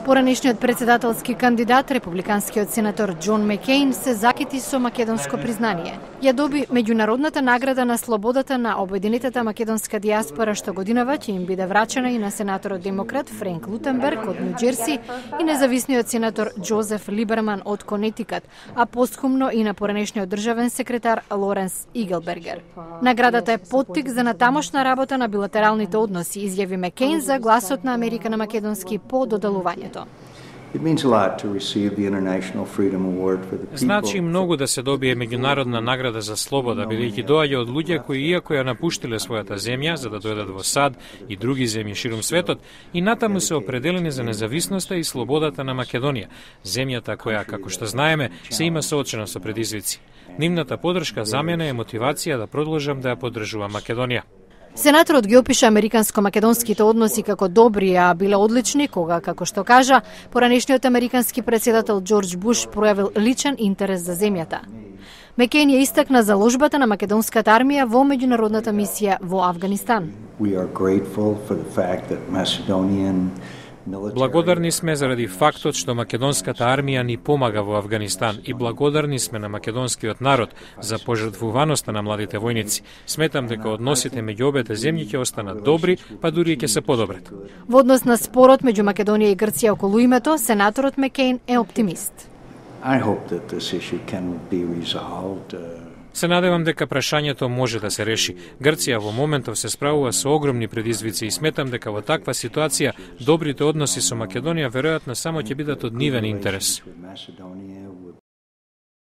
Поранешниот председателски кандидат, републиканскиот сенатор Џон Маккейн, се закити со македонско признание. Ја доби меѓународната награда на слободата на обединетата македонска диаспора, што годинава ќе им биде врачена и на сенаторот демократ Френк Лутенберг од Нью Џерси и независниот сенатор Џозеф Либерман од Конетикат, а постхумно и на поранешниот државен секретар Лоренс Игелбергер. Наградата е поттик за натамошна работа на билатералните односи, изјави Маккейн за гласот на Америка на македонски по доделувањето. Значи многу да се добие меѓународна награда за слобода, бидејќи доаѓа од луѓе кои иако ја напуштиле својата земја за да дојдат во САД и други земји ширум светот, и натаму се определени за независноста и слободата на Македонија, земјата која, како што знаеме, се има соочена со предизвици. Нивната поддршка за мене е мотивација да продолжам да ја поддржувам Македонија. Сенаторот ги опиша американско-македонските односи како добри, а биле одлични кога, како што кажа, поранешниот американски председател Џорџ Буш пројавил личен интерес за земјата. Маккейн ја истакна заложбата на македонската армија во меѓународната мисија во Авганистан. Благодарни сме заради фактот што македонската армија ни помага во Авганистан и благодарни сме на македонскиот народ за пожртвуваноста на младите војници. Сметам дека односите меѓу обете земји ќе останат добри, па дури ќе се подобрат. Во однос на спорот меѓу Македонија и Грција околу името, сенаторот Маккейн е оптимист. Се надевам дека прашањето може да се реши. Грција во моментов се справува со огромни предизвици и сметам дека во таква ситуација добрите односи со Македонија веројатно само ќе бидат од нивен интерес.